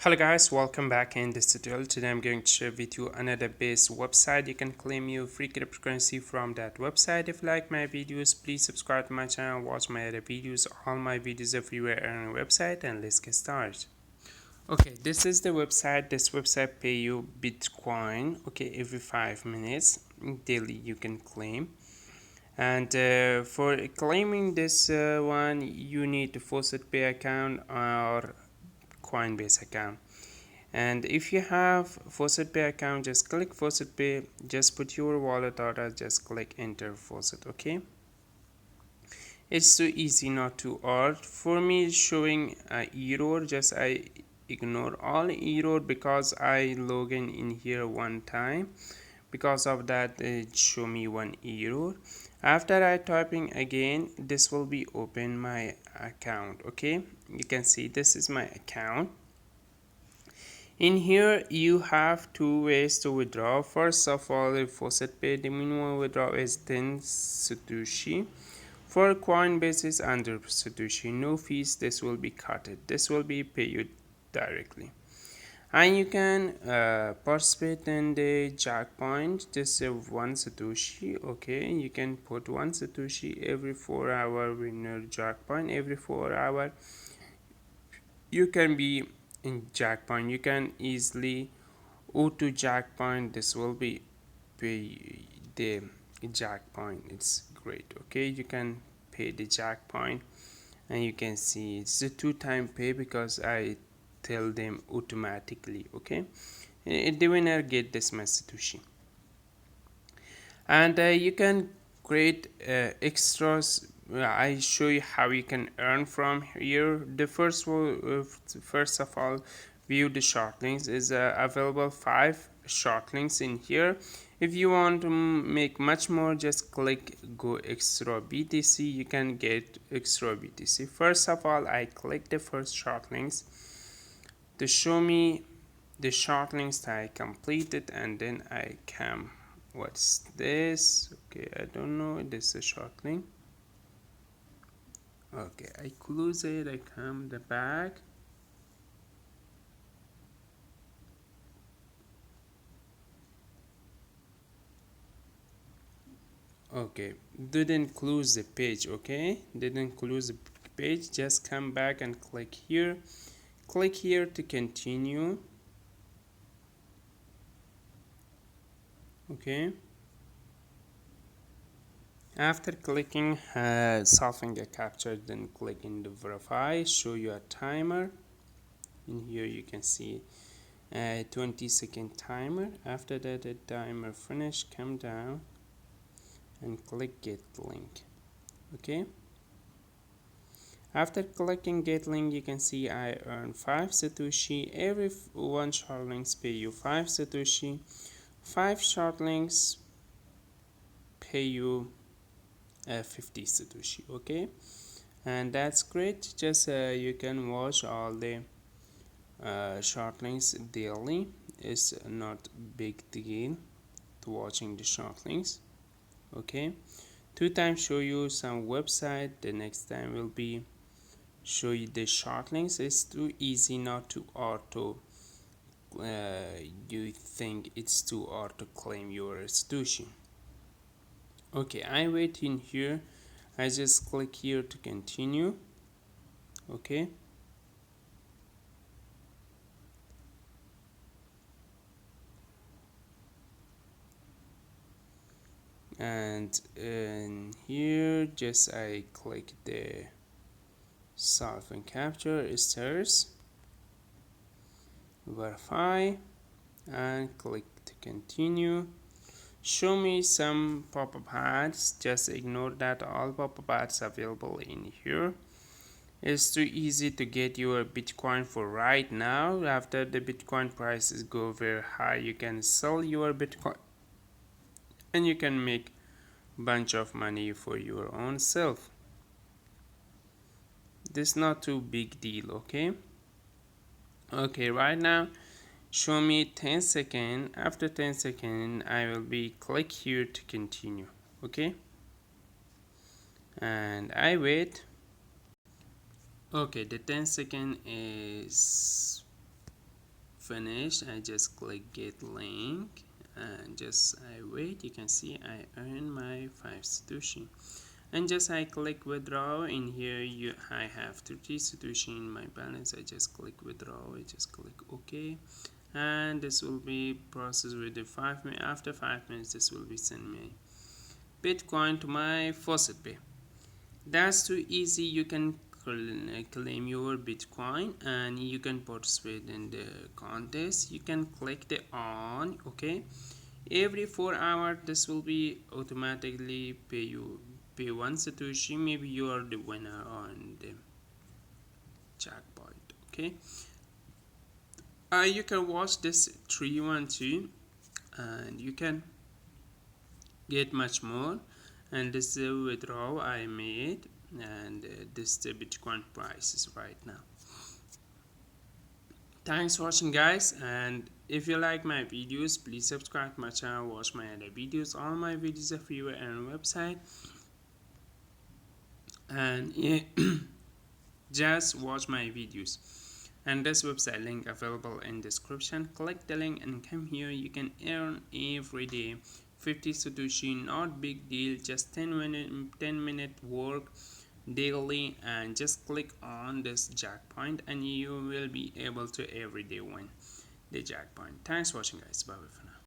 Hello guys, welcome back in this tutorial. Today I'm going to share with you another base website. You can claim your free cryptocurrency from that website. If you like my videos, please subscribe to my channel, watch my other videos. All my videos are freeware on the website, and let's get started. Okay, this is the website. This website pay you Bitcoin, okay, every 5 minutes daily you can claim. And for claiming this one, you need a faucetpay account or coinbase account. And if you have faucetpay account, just click faucetpay, just put your wallet order, just click enter faucet. Okay, it's so easy not to order. For me it's showing error, just I ignore all error because I log in here one time. Because of that it show me one error. After I typing again, this will be open my account. Okay, you can see this is my account. In here you have two ways to withdraw. First of all, if faucetpay, the minimum withdrawal is 10 satoshi. For coinbase is 100 satoshi, no fees. This will be cut. This will be pay you directly. And you can participate in the jackpot. This is 1 satoshi. Okay, you can put 1 satoshi every 4-hour winner jackpot. Every 4 hour you can be in jackpot. You can easily auto jackpot. This will be pay the jackpot. It's great. Okay, you can pay the jackpot, and you can see it's a 2-time pay because I tell them automatically. Okay, the winner get this Satoshi. And you can create extras. I show you how you can earn from here. The first of all, view the short links. Is available 5 short links in here. If you want to make much more, just click go extra BTC. You can get extra BTC. First of all, I click the first short links to show me the short links that I completed, and then I come. What's this? Okay, I don't know. This is a short link. Okay, I close it. I come the back. Okay, didn't close the page. Okay, didn't close the page. Just come back and click here. Click here to continue. Okay, after clicking solving a captcha, then click in the verify. Show you a timer. In here you can see 20-second timer. After that, the timer finish, come down and click get link. Okay, after clicking get link, you can see I earn 5 satoshi. Every 1 short links pay you 5 satoshi. 5 short links pay you 50 satoshi. Okay, and that's great. Just you can watch all the short links daily. It's not big deal to watching the short links. Okay, 2 times show you some website. The next time will be show you the short links. It's too easy not to auto you think it's too hard to claim your satoshi. Okay, I wait in here. I just click here to continue. Okay, and in here just I click the solve and capture stairs, verify, and click to continue. Show me some pop-up ads. Just ignore that. All pop-up ads available in here. It's too easy to get your Bitcoin for right now. After the Bitcoin prices go very high, you can sell your Bitcoin and you can make bunch of money for your own self. This is not too big deal. Okay, right now show me 10 seconds. After 10 seconds I will be click here to continue. Okay, and I wait. Okay, the 10 second is finished, I just click get link and just I wait. You can see I earn my 5 satoshi, and just I click withdraw. In here I have 30 satoshi in my balance. I just click withdraw. I just click OK, and this will be processed within 5 minutes. After 5 minutes this will be send me Bitcoin to my faucetpay. That's too easy. You can claim your Bitcoin and you can participate in the contest. You can click the on. Okay, every 4 hours this will be automatically pay 1 satoshi. Maybe you are the winner on the jackpot. Okay, you can watch this 312 and you can get much more. And this is a withdrawal I made, and this is the Bitcoin prices right now. Thanks for watching, guys, and if you like my videos, please subscribe to my channel, watch my other videos. All my videos are free on website, and just watch my videos. And this website link available in description. Click the link and come here. You can earn every day 50 satoshi. Not big deal, just 10 minute work daily, and just click on this jackpot and you will be able to every day win the jackpot. Thanks for watching, guys. Bye bye for now.